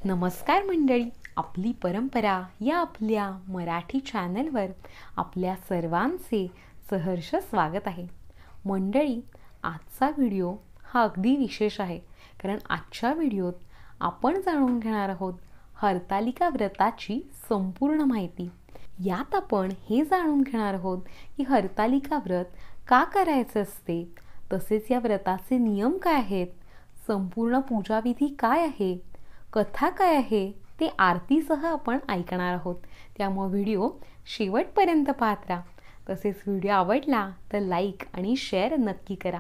नमस्कार मंडळी, आपली परंपरा या आपल्या मराठी चॅनलवर आपल्या सर्वांचे सहर्ष स्वागत आहे. मंडळी, आजचा व्हिडिओ हा अगदी विशेष आहे, कारण आजच्या व्हिडिओत आपण जाणून घेणार आहोत हरतालिका व्रताची संपूर्ण माहिती. यात आपण हे जाणून घेणार आहोत की हरतालिका व्रत का करायचे असते, तसेच या व्रताचे नियम काय आहेत, संपूर्ण पूजाविधी काय आहे, कथा काय आहे ते आरतीसह आपण ऐकणार आहोत. त्यामुळे व्हिडिओ शेवटपर्यंत पाहत राहा. तसेच व्हिडिओ आवडला तर लाईक आणि शेअर नक्की करा.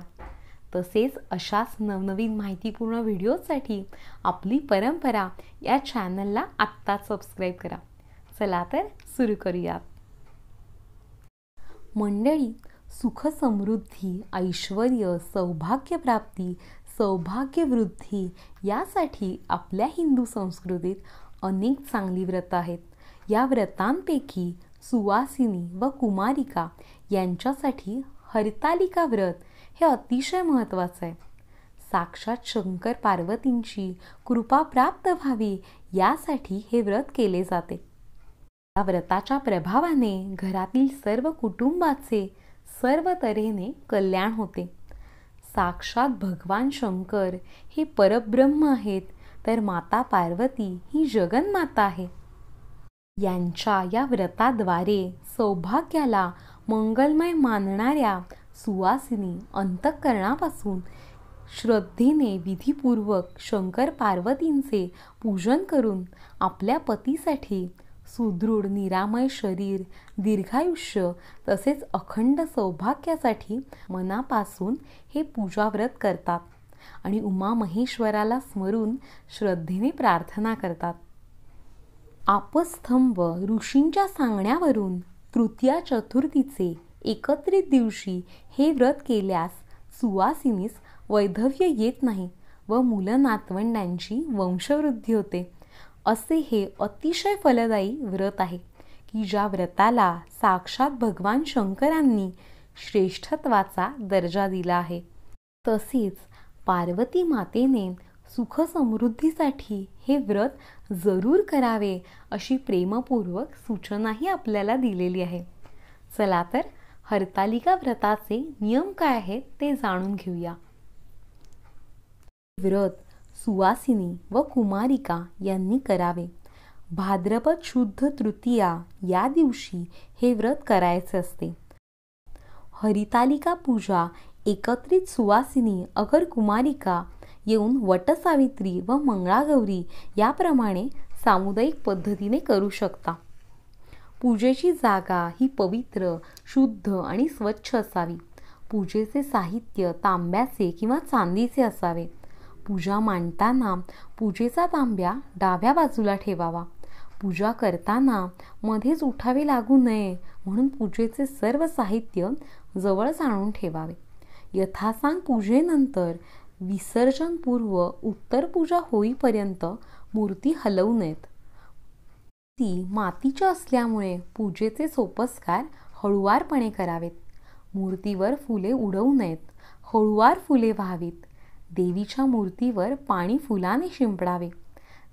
तसेच अशाच नवनवीन माहितीपूर्ण व्हिडिओसाठी आपली परंपरा या चॅनलला आत्ताच सबस्क्राईब करा. चला तर सुरू करूयात. मंडळी, सुख समृद्धी, ऐश्वर्य, सौभाग्यप्राप्ती, सौभाग्यवृद्धी यासाठी आपल्या हिंदू संस्कृतीत अनेक चांगली व्रतं आहेत. या व्रतांपैकी सुवासिनी व कुमारिका यांच्यासाठी हरतालिका व्रत हे अतिशय महत्त्वाचं आहे. साक्षात शंकर पार्वतींची कृपा प्राप्त व्हावी यासाठी हे व्रत केले जाते. या व्रताच्या प्रभावाने घरातील सर्व कुटुंबाचे सर्व तऱ्हेने कल्याण होते. साक्षात भगवान शंकर हे परब्रह्म आहेत, तर माता पार्वती ही जगन्माता आहे. यांच्या या व्रताद्वारे सौभाग्याला मंगलमय मानणाऱ्या सुवासिनी अंतःकरणापासून श्रद्धेने विधीपूर्वक शंकर पार्वतींचे पूजन करून आपल्या पतीसाठी सुदृढ निरामय शरीर, दीर्घायुष्य तसेच अखंड सौभाग्यासाठी मनापासून हे पूजाव्रत करतात आणि उमा महेश्वराला स्मरून श्रद्धेने प्रार्थना करतात. आपस्तंभ ऋषींच्या सांगण्यावरून तृतीया चतुर्थीचे एकत्रित दिवशी हे व्रत केल्यास सुवासिनीस वैधव्य येत नाही व मुलनातवंडांची वंशवृद्धी होते. असे हे अतिशय फलदायी व्रत आहे की ज्या व्रताला साक्षात भगवान शंकरांनी श्रेष्ठत्वाचा दर्जा दिला आहे. तसेच पार्वती मातेने सुख समृद्धीसाठी हे व्रत जरूर करावे अशी प्रेमपूर्वक सूचनाही आपल्याला दिलेली आहे. चला तर हरतालिका व्रताचे नियम काय आहेत ते जाणून घेऊया. व्रत सुवासिनी व कुमारिका यांनी करावे. भाद्रपद शुद्ध तृतीया या दिवशी हे व्रत करायचे असते. हरितालिका पूजा एकत्रित सुवासिनी अगर कुमारिका येऊन वटसावित्री व मंगळागौरी याप्रमाणे सामुदायिक पद्धतीने करू शकता. पूजेची जागा ही पवित्र, शुद्ध आणि स्वच्छ असावी. पूजेचे साहित्य तांब्याचे किंवा चांदीचे असावे. पूजा मांडताना पूजेचा तांब्या डाव्या बाजूला ठेवावा. पूजा करताना मध्येच उठावे लागू नये म्हणून पूजेचे सर्व साहित्य जवळच आणून ठेवावे. यथासांग पूजेनंतर विसर्जनपूर्व उत्तर पूजा होईपर्यंत मूर्ती हलवू नयेत. ती मातीच्या असल्यामुळे पूजेचे सोपस्कार हळुवारपणे करावेत. मूर्तीवर फुले उडवू नयेत. हळुवार फुले व्हावीत. देवीच्या मूर्तीवर पाणी फुलाने शिंपडावे.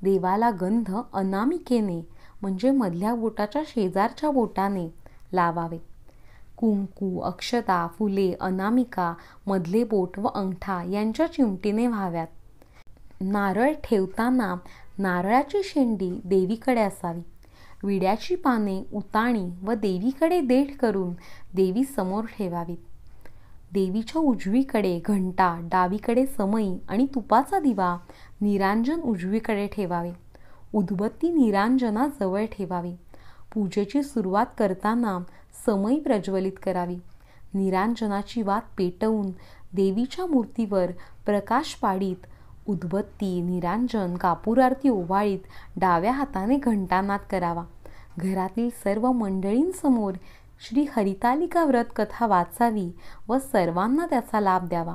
देवाला गंध अनामिकेने म्हणजे मधल्या बोटाच्या शेजारच्या बोटाने लावावे. कुंकू, अक्षता, फुले, अनामिका, मधले बोट व अंगठा यांच्या चिमटीने व्हाव्यात. नारळ ठेवताना नारळाची शेंडी देवीकडे असावी. विड्याची पाने उताणी व देवीकडे देठ करून देवी समोर ठेवावीत. देवीच्या उजवीकडे घंटा, डावीकडे समई आणि तुपाचा दिवा निरांजन उजवीकडे ठेवावे. उदबत्ती निरांजना जवळ ठेवावी. पूजेची सुरुवात करताना समई प्रज्वलित करावी. निरांजनाची वात पेटवून देवीच्या मूर्तीवर प्रकाश पाडीत उदबत्ती, निरांजन, कापूर आरती ओवाळीत डाव्या हाताने घंटानाद करावा. घरातील सर्व मंडळींसमोर श्री हरितालिका व्रत कथा वाचावी व सर्वांना त्याचा लाभ द्यावा.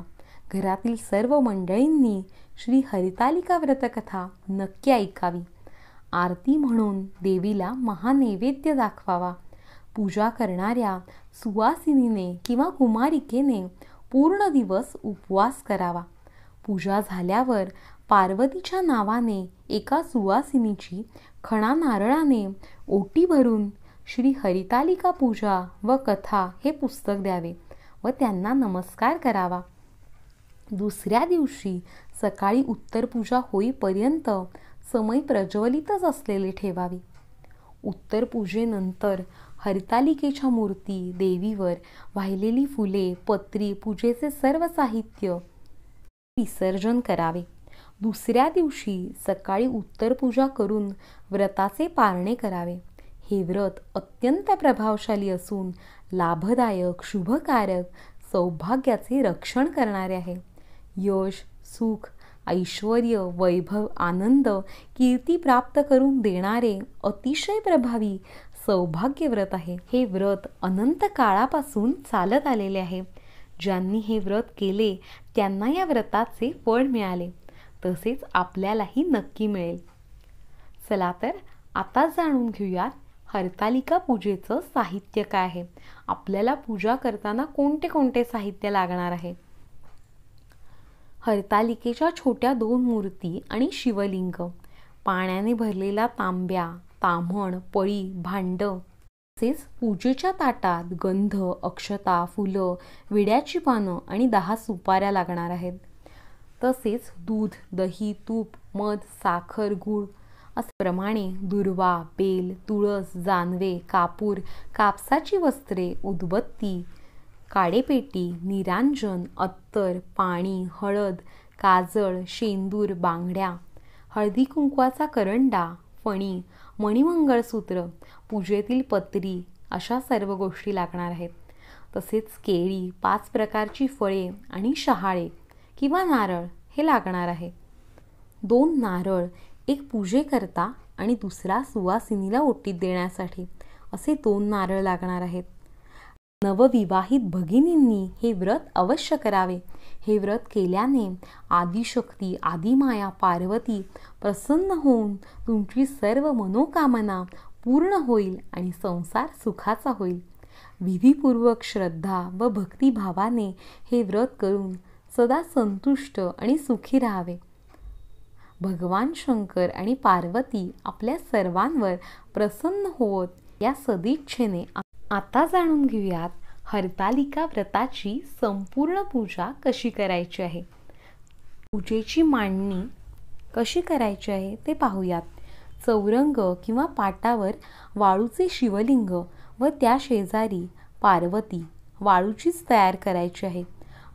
घरातील सर्व मंडळींनी श्री हरितालिका व्रतकथा नक्की ऐकावी. आरती म्हणून देवीला महानैवेद्य दाखवावा. पूजा करणाऱ्या सुवासिनीने किंवा कुमारिकेने पूर्ण दिवस उपवास करावा. पूजा झाल्यावर पार्वतीच्या नावाने एका सुवासिनीची खणा नारळाने ओटी भरून श्री हरितालिका पूजा व कथा हे पुस्तक द्यावे व त्यांना नमस्कार करावा. दुसऱ्या दिवशी सकाळी उत्तर पूजा होईपर्यंत समय प्रज्वलितच असलेले ठेवावे. उत्तर पूजेनंतर हरितालिकेच्या मूर्ती, देवीवर वाहिलेली फुले, पत्री, पूजेचे सर्व साहित्य विसर्जन करावे. दुसऱ्या दिवशी सकाळी उत्तर पूजा करून व्रताचे पारणे करावे. हे व्रत अत्यंत प्रभावशाली असून लाभदायक, शुभकारक, सौभाग्याचे रक्षण करणारे आहे. यश, सुख, ऐश्वर, वैभव, आनंद, कीर्ती प्राप्त करून देणारे अतिशय प्रभावी सौभाग्य व्रत आहे. हे व्रत अनंत काळापासून चालत आलेले आहे. ज्यांनी हे व्रत केले त्यांना या व्रताचे फळ मिळाले, तसेच आपल्यालाही नक्की मिळेल. चला तर आता जाणून घेऊयात हरतालिका पूजेचं साहित्य काय आहे. आपल्याला पूजा करताना कोणते कोणते साहित्य लागणार आहे. हरतालिकेच्या छोट्या 2 मूर्ती आणि शिवलिंग, पाण्याने भरलेला तांब्या, ताम्हण, पळी, भांड, तसेच पूजेच्या ताटात गंध, अक्षता, फुलं, विड्याची पानं आणि 10 सुपाऱ्या लागणार आहेत. तसेच दूध, दही, तूप, मध, साखर, गूळ असेप्रमाणे दुर्वा, बेल, तुळस, जानवे, कापूर, कापसाची वस्त्रे, उदबत्ती, काडेपेटी, निरांजन, अत्तर, पाणी, हळद, काजळ, शेंदूर, बांगड्या, हळदी कुंकवाचा करंडा, फणी, मणिमंगळसूत्र, पूजेतील पत्री अशा सर्व गोष्टी लागणार आहेत. तसेच केळी, 5 प्रकारची फळे आणि शहाळे किंवा नारळ हे लागणार आहे. 2 नारळ, एक पूजेकरता आणि दुसरा सुवासिनीला ओटीत देण्यासाठी असे 2 नारळ लागणार आहेत. नवविवाहित भगिनींनी हे व्रत अवश्य करावे. हे व्रत केल्याने आदिशक्ती, आदिमाया पार्वती प्रसन्न होऊन तुमची सर्व मनोकामना पूर्ण होईल आणि संसार सुखाचा होईल. विधीपूर्वक श्रद्धा व भक्तिभावाने हे व्रत करून सदा संतुष्ट आणि सुखी राहावे. भगवान शंकर आणि पार्वती आपल्या सर्वांवर प्रसन्न होत या सदिच्छेने. आता जाणून घेऊयात हरतालिका व्रताची संपूर्ण पूजा कशी करायची आहे. पूजेची मांडणी कशी करायची आहे ते पाहूयात. चौरंग किंवा पाटावर वाळूचे शिवलिंग व त्या शेजारी पार्वती वाळूचीच तयार करायची आहे.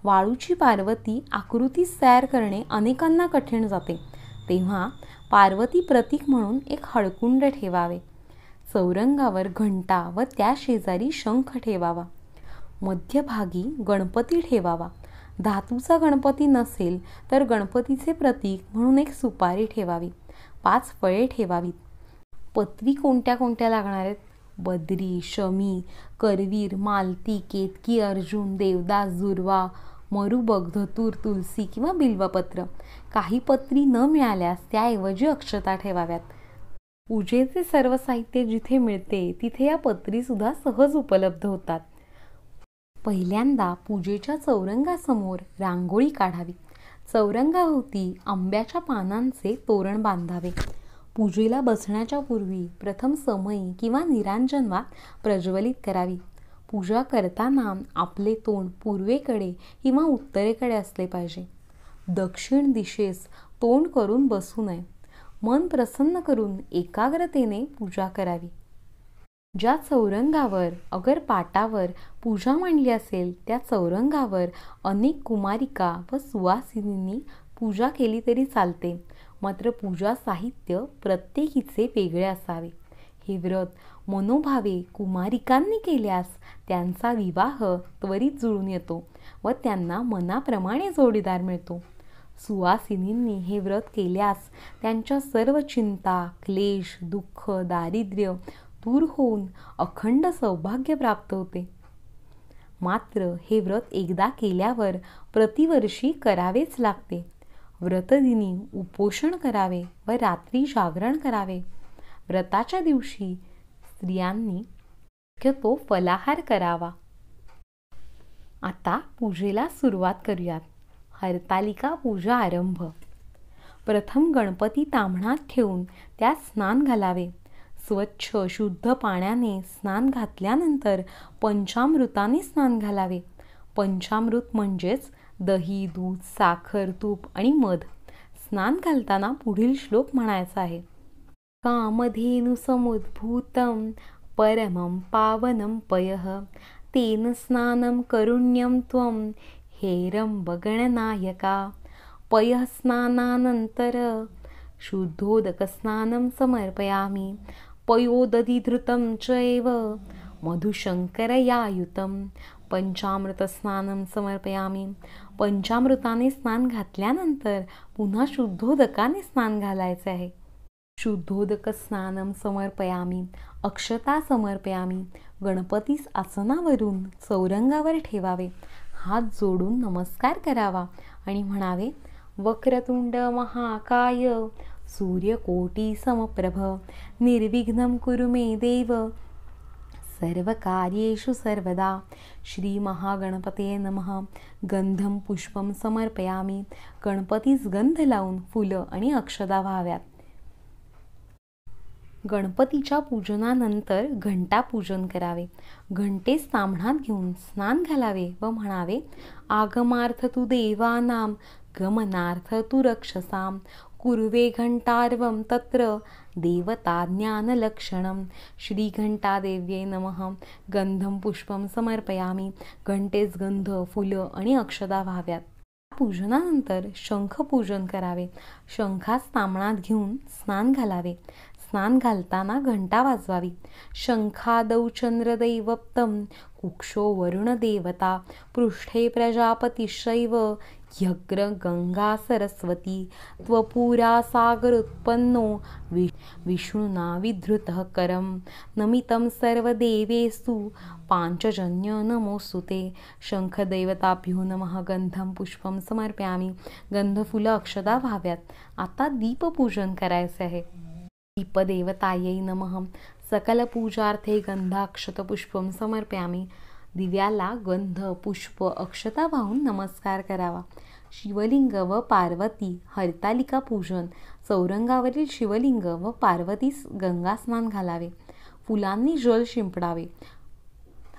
वाळूची पार्वती आकृतीच तयार करणे अनेकांना कठीण जाते, तेव्हा पार्वती प्रतीक म्हणून एक हळकुंड ठेवावे. चौरंगावर घंटा व त्या शेजारी शंख ठेवावा. मध्यभागी गणपती ठेवावा. धातूचा गणपती नसेल तर गणपतीचे प्रतीक म्हणून एक सुपारी ठेवावी. 5 फळे ठेवावीत. पत्री कोणत्या कोणत्या लागणार आहेत. बद्री, शमी, करवीर, मालती, केतकी, अर्जुन, देवदास, दुर्वा, मरुबग, धतूर, तुलसी किंवा बिल्वपत्र. काही पत्री न मिळाल्यास त्याऐवजी अक्षता ठेवाव्यात. पूजेचे सर्व साहित्य जिथे मिळते तिथे या पत्री सुद्धा सहज उपलब्ध होतात. पहिल्यांदा पूजेच्या चौरंगासमोर रांगोळी काढावी. चौरंगाभोवती आंब्याच्या पानांचे तोरण बांधावे. पूजेला बसण्याच्या पूर्वी प्रथम समई किंवा निरांजनवात प्रज्वलित करावी. पूजा करताना आपले तोंड पूर्वेकडे किंवा उत्तरेकडे असले पाहिजे. दक्षिण दिशेस तोंड करून बसू नये. मन प्रसन्न करून एकाग्रतेने पूजा करावी. ज्या चौरंगावर अगर पाटावर पूजा मांडली असेल त्या चौरंगावर अनेक कुमारिका व सुवासिनींनी पूजा केली तरी चालते, मात्र पूजा साहित्य प्रत्येकीचे वेगळे असावे. हे व्रत मनोभावे कुमारिकांनी केल्यास त्यांचा विवाह त्वरित जुळून येतो व त्यांना मनाप्रमाणे जोडीदार मिळतो. सुवासिनींनी हे व्रत केल्यास त्यांच्या सर्व चिंता, क्लेश, दुःख, दारिद्र्य दूर होऊन अखंड सौभाग्य प्राप्त होते. मात्र हे व्रत एकदा केल्यावर प्रतिवर्षी करावेच लागते. व्रतदिनी उपोषण करावे व रात्री जागरण करावे. व्रताच्या दिवशी स्त्रियांनी शक्यतो फलाहार करावा. आता पूजेला सुरुवात करूयात. हरतालिका पूजा आरंभ. प्रथम गणपती ताम्हणात ठेवून त्यात स्नान घालावे. स्वच्छ शुद्ध पाण्याने स्नान घातल्यानंतर पंचामृताने स्नान घालावे. पंचामृत म्हणजेच दही, दूध, साखर, तूप आणि मध. स्नान घालताना पुढील श्लोक म्हणायचा आहे. कामधेनु समुद्भूतं परमं पावनं पयः तेन स्नानं करुण्यं त्वं हेरंब गणनायका. पयः स्नानानंतर शुद्धोदकस्नानं समर्पयामि. पयोदधिधृतं चैव मधुशंकरयायुतं. पंचामृतस्नानं समर्पयामि. पंचामृताने स्नान घातल्यानंतर पुन्हा शुद्धोदकाने स्नान घालायचे आहे. शुद्धोदक स्नानं समर्पयामि. अक्षता समर्पयामि. गणपतीस आसनावरून चौरंगावर ठेवावे. हात जोडून नमस्कार करावा आणि म्हणावे, वक्रतुंड महाकाय सूर्यकोटी समप्रभ निर्विघ्नं कुरु मे देव सर्वकार्येषु सर्वदा. श्री महागणपतये नमः. गंधम पुष्पम समर्पयामि. गणपतीस गंध लावून फुलं आणि अक्षता व्हाव्यात. गणपतीच्या पूजनानंतर घंटा पूजन करावे. घंटेस ताम्हणात घेऊन स्नान घालावे व म्हणावे, आगमार्थ तु देवानां गमनार्थ तु रक्षसां कुर्वे घंटार्वं तत्र देवता ज्ञानलक्षणं. श्री घंटादेव्ये नमः. गंधम पुष्पम समर्पयामि. घंटेस गंध, फुलं आणि अक्षता व्हाव्यात. पूजनानंतर शंख पूजन करावे. शंखास ताम्हणात घेऊन स्नान घालावे. स्नान घालताना घंटा वाजवावी. शंखादौ चंद्रदैवप्तं कुक्षो वरुणदेवता पृष्ठे प्रजापतिश्चैव ह्यग्र गंगा सरस्वती त्वपुरा सागरोत्पन्नो विष्णुना विधृतः करं नमितं सर्वदेवेषु पांचजन्य नमोस्तुते. शंखदैवताभ्यो नमः. गंधम पुष्पम समर्पयामि. गंध, फुलं, अक्षता व्हाव्यात. आता दीपपूजन करायचे आहे. दीपदेवतायै नमः. सकल पूजार्थे गंधाक्षत पुष्पम समर्पयामि. दिव्याला गंध, पुष्प, अक्षता वाहून नमस्कार करावा. शिवलिंग व पार्वती हरतालिका पूजन. चौरंगावरील शिवलिंग व पार्वतीस गंगा स्नान घालावे. फुलांनी जल शिंपडावे.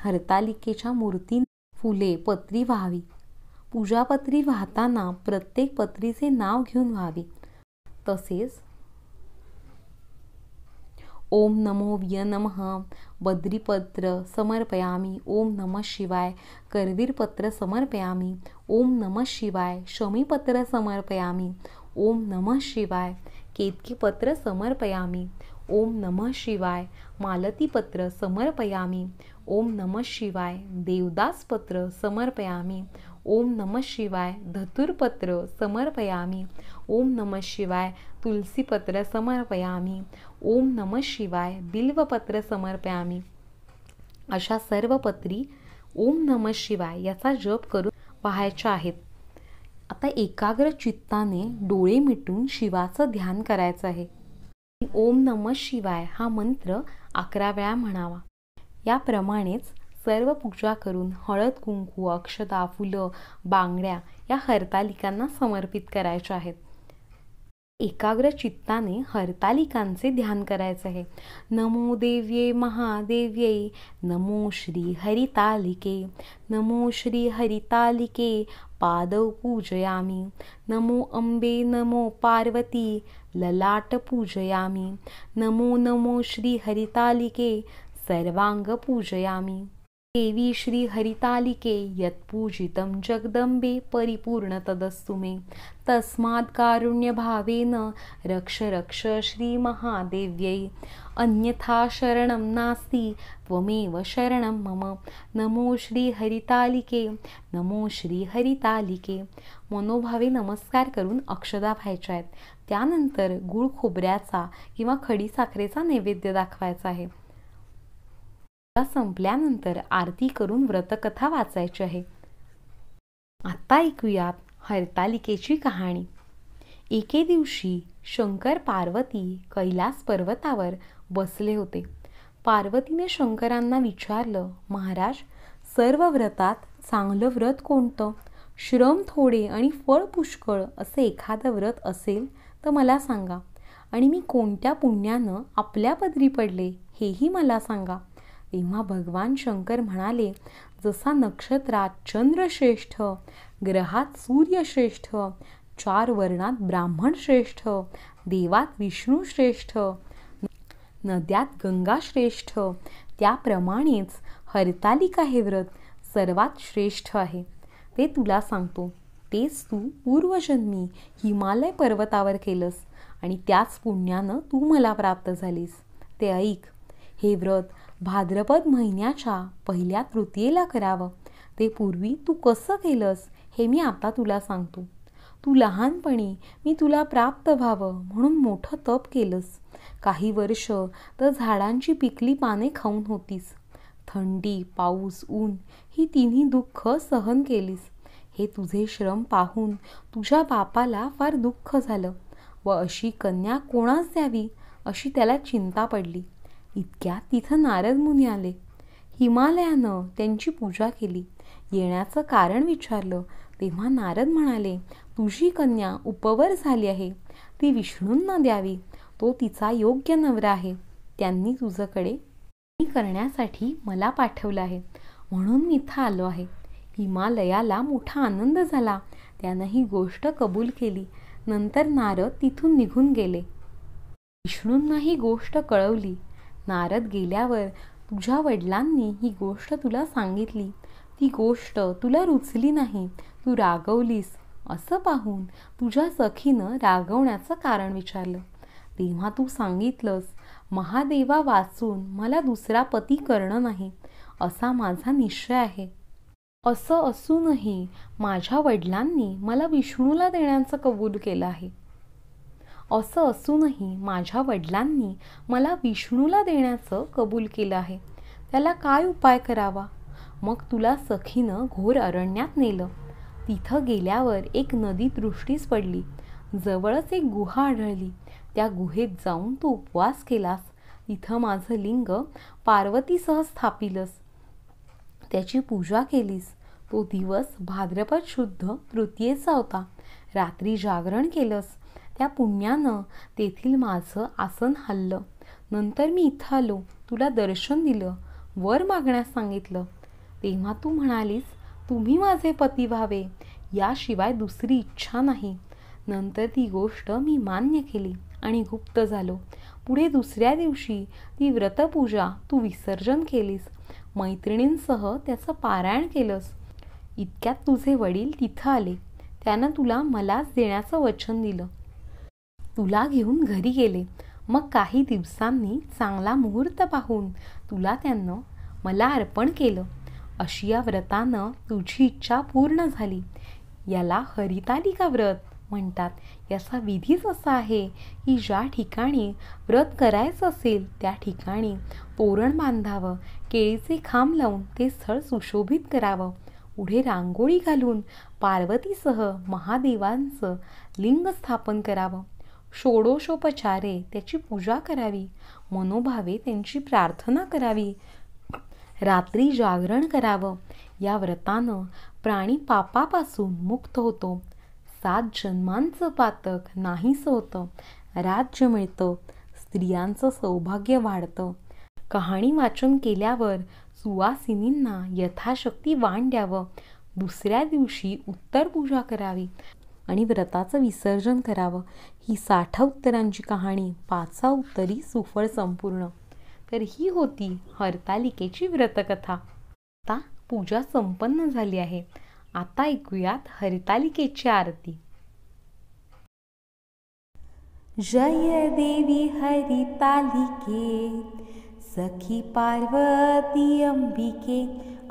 हरतालिकेच्या मूर्ती फुले, पत्री व्हावी. पूजापत्री वाहताना प्रत्येक पत्रीचे नाव घेऊन व्हावी. तसेच ओम नमो व्य नमः. बद्रीपत्र समर्पयामि. ओम नमः शिवाय. करवीरपत्र समर्पयामि. ओम नमः शिवाय. शमीपत्र समर्पयामि. ओम नमः शिवाय. केतकीपत्र समर्पयामि. ओम नमः शिवाय. मालतीपत्र समर्पयामि. ओम नमः शिवाय. देवदासपत्र समर्पयामि. ओम नमः शिवाय. धतुरपत्र समर्पयामि. ओम नमः शिवाय. तुलसीपत्र समर्पयामि. ओम नमः शिवाय. बिल्वपत्र समर्पयामि. अशा सर्व पत्री ओम नमः शिवाय याचा जप करून व्हायच्या आहेत. आता एकाग्र चित्ताने डोळे मिटून शिवाचं ध्यान करायचं आहे. ओम नमः शिवाय हा मंत्र 11 वेळा म्हणावा. याप्रमाणेच सर्व पूजा करून हळद, कुंकू, अक्षता, फुलं, बांगड्या या हरतालिकांना समर्पित करायच्या आहेत. एकाग्र चित्ताने हरतालिकांचे ध्यान करायचे आहे. नमो देव्ये महादेव्ये नमो श्री हरितालिके. नमो श्री हरितालिके पादौ पूजयामि. नमो अंबे नमो पार्वती ललाट पूजयामि. नमो नमो श्री हरितालिके सर्वांग पूजयामि. देवी श्री हरितालिके यत्पूजितं जगदंबे परिपूर्ण तदस्तु मे. तस्मात् कारुण्यभावेन रक्ष रक्ष श्री महादेव्यै. अन्यथा शरणं नास्ति त्वमेव शरणं मम. नमो श्री हरितालिके. नमो श्री हरितालिके. मनोभावे नमस्कार करून अक्षता व्हायच्या आहेत. त्यानंतर गुळ खोबऱ्याचा किंवा खडी साखरेचा नैवेद्य दाखवायचा आहे. संपल्यानंतर आरती करून व्रतकथा वाचायची आहे. आता ऐकूयात हरतालिकेची कहाणी. एके दिवशी शंकर पार्वती कैलास पर्वतावर बसले होते. पार्वतीने शंकरांना विचारलं, महाराज, सर्व व्रतात चांगलं व्रत कोणतं? श्रम थोडे आणि फळ पुष्कळ असे एखादं व्रत असेल तर मला सांगा, आणि मी कोणत्या पुण्यानं आपल्या पदरी पडले हेही मला सांगा. तेव्हा भगवान शंकर म्हणाले, जसा नक्षत्रात चंद्र श्रेष्ठ, ग्रहात सूर्य श्रेष्ठ, 4 वर्णात ब्राह्मण श्रेष्ठ, देवात विष्णू श्रेष्ठ, नद्यात गंगा श्रेष्ठ, त्याप्रमाणेच हरतालिका हे व्रत सर्वात श्रेष्ठ आहे. ते तुला सांगतो. तेच तू पूर्वजन्मी हिमालय पर्वतावर केलंस आणि त्याच पुण्यानं तू मला प्राप्त झालीस. ते ऐक. हे व्रत भाद्रपद महिन्याच्या पहिल्या तृतीयेला करावं. ते पूर्वी तू कसं केलंस हे मी आता तुला सांगतो. तू लहानपणी मी तुला प्राप्त व्हावं म्हणून मोठं तप केलंस. काही वर्ष तर झाडांची पिकली पाने खाऊन होतीस. थंडी, पाऊस, ऊन ही तिन्ही दुःख सहन केलीस. हे तुझे श्रम पाहून तुझ्या बापाला फार दुःख झालं व अशी कन्या कोणास द्यावी अशी त्याला चिंता पडली. इतक्यात तिथं नारद मुनी आले. हिमालयानं त्यांची पूजा केली. येण्याचं कारण विचारलं तेव्हा नारद म्हणाले, तुझी कन्या उपवर झाली आहे. ती विष्णूंना द्यावी. तो तिचा योग्य नवरा आहे. त्यांनी तुझ्याकडे करण्यासाठी मला पाठवलं आहे म्हणून मी इथं आलो आहे. हिमालयाला मोठा आनंद झाला. त्यानं ही गोष्ट कबूल केली. नंतर नारद तिथून निघून गेले. विष्णूंना ही गोष्ट कळवली. नारद गेल्यावर तुझ्या वडिलांनी ही गोष्ट तुला सांगितली. ती गोष्ट तुला रुचली नाही, तू रागवलीस. असं पाहून तुझ्या सखीनं रागवण्याचं कारण विचारलं. तेव्हा तू सांगितलंस, महादेवा वाचून मला दुसरा पती करणं नाही असा माझा निश्चय आहे. असं असूनही माझ्या वडिलांनी मला विष्णूला देण्याचं कबूल केलं आहे. असं असूनही माझ्या वडिलांनी मला विष्णूला देण्याचं कबूल केलं आहे. त्याला काय उपाय करावा? मग तुला सखीनं घोर अरण्यात नेलं. तिथं गेल्यावर एक नदी दृष्टीस पडली. जवळच एक गुहा आढळली. त्या गुहेत जाऊन तू उपवास केलास. तिथं माझं लिंग पार्वतीसह स्थापिलस. त्याची पूजा केलीस. तो दिवस भाद्रपद शुद्ध तृतीयेचा होता. रात्री जागरण केलंस. त्या पुण्यानं तेथील माझं आसन हललं. नंतर मी इथं आलो. तुला दर्शन दिलं. वर मागण्यास सांगितलं. तेव्हा तू म्हणालीस, तुम्ही माझे पती व्हावे, याशिवाय दुसरी इच्छा नाही. नंतर ती गोष्ट मी मान्य केली आणि गुप्त झालो. पुढे दुसऱ्या दिवशी ती व्रतपूजा तू विसर्जन केलीस. मैत्रिणींसह त्याचं पारायण केलंस. इतक्यात तुझे वडील तिथं आले. त्यानं तुला मलाच देण्याचं वचन दिलं. तुला घेऊन घरी गेले. मग काही दिवसांनी चांगला मुहूर्त पाहून तुला त्यानं मला अर्पण केलं. अशी या व्रतानं तुझी इच्छा पूर्ण झाली. याला हरितालिका व्रत म्हणतात. याचा विधीच असा आहे की ज्या ठिकाणी व्रत करायचं असेल त्या ठिकाणी तोरण बांधावं, केळीचे खांब लावून ते स्थळ सुशोभित करावं, पुढे रांगोळी घालून पार्वतीसह महादेवांचं लिंग स्थापन करावं, षोडशोपचारे त्याची पूजा करावी, मनोभावे त्यांची प्रार्थना करावी, रात्री जागरण करावं. या व्रतानं प्राणी पापापासून मुक्त होतो. 7 जन्मांचं पातक नाहीसं होतं. राज्य मिळतं. स्त्रियांचं सौभाग्य वाढतं. कहाणी वाचन केल्यावर सुवासिनींना यथाशक्ती वाण द्यावं. दुसऱ्या दिवशी उत्तर पूजा करावी आणि व्रताचं विसर्जन करावं. ही 60 उत्तरांची कहाणी 5 उत्तरी सुफळ संपूर्ण. तर ही होती हरतालिकेची व्रतकथा. आता पूजा संपन्न झाली आहे. आता ऐकूयात हरतालिकेची आरती. जय देवी हरितालिके, सखी पार्वती अंबिके,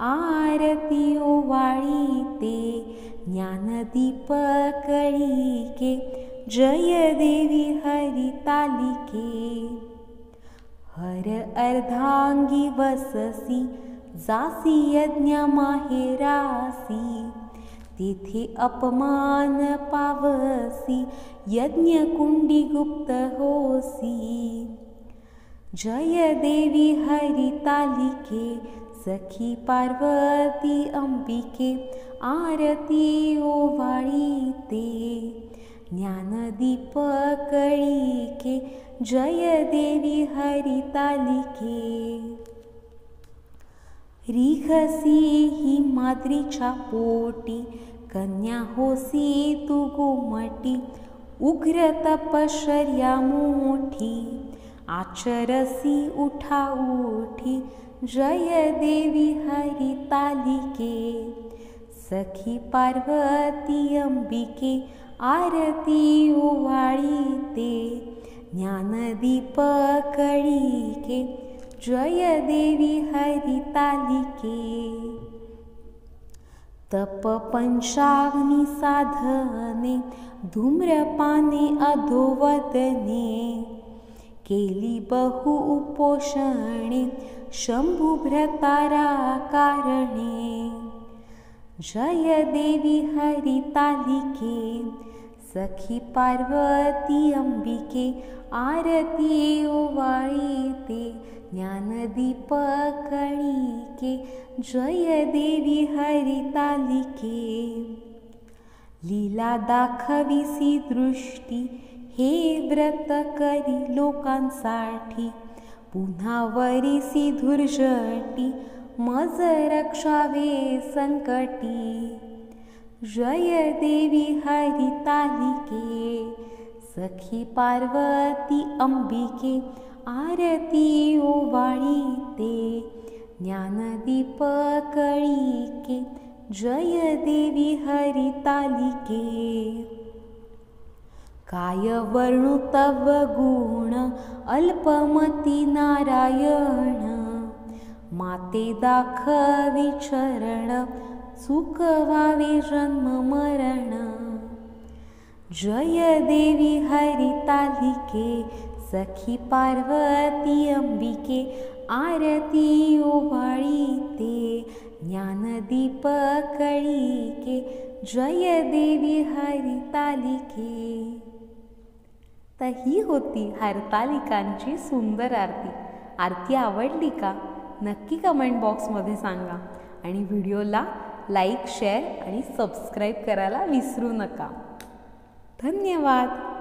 आरती ओवाळीते ज्ञानदीप कळीके. जय देवी हरितालिके, हर अर्धांगी वससी, जासी यज्ञ माहेरासी, तेथे अपमान पावसी, यज्ञ कुंडी गुप्त होसी. जय देवी हरितालिके, सखी पार्वती अंबिके आरती ओवाळीते, ज्ञानदीप कळिके जय देवी हरितालिके। रिघसी ही माद्रीच्या पोटी, कन्या होसी तू गोमटी, उग्र तपश्चर्या मोठी, आचरसी उठा उठी जय देवी हरितालिके। सखी पार्वती अंबिके आरती ओवाळीते, ज्ञानदीप कळिके जय देवी हरितालिके। तप पंचाग्नी साधने, धूम्रपाने अधोवदने, केली बहु उपोषणे शंभुभ्रतारा कारणे। जय देवी हरितालिके। सखी पार्वती अंबिके आरती ओवाळीते, ज्ञानदीप कळिके जय देवी हरितालिके। लीला दाखविसी दृष्टी, हे व्रत करी लोकांसाठी, पुन्हा वरिसी धुर्जटी, मज रक्षावे संकटी। जय देवी हरितालिके। सखी पार्वती अंबिके आरती ओवाळीते, ज्ञानदीप कळिके जय देवी हरितालिके। काय वर्णु तव गुण अल्पमती नारायण, माते दाखवी चरण, चुकवावे जन्म मरण। जय देवी हरितालिके। सखी पार्वती अंबिके आरती ओवाळीते, ज्ञानदीप कळिके जय देवी हरितालिके। तर ही होती हरतालिकांची सुंदर आरती। आरती आवडली का? नक्की कमेंट बॉक्समध्ये सांगा आणि व्हिडिओला लाईक, शेअर आणि सबस्क्राईब करायला विसरू नका। धन्यवाद।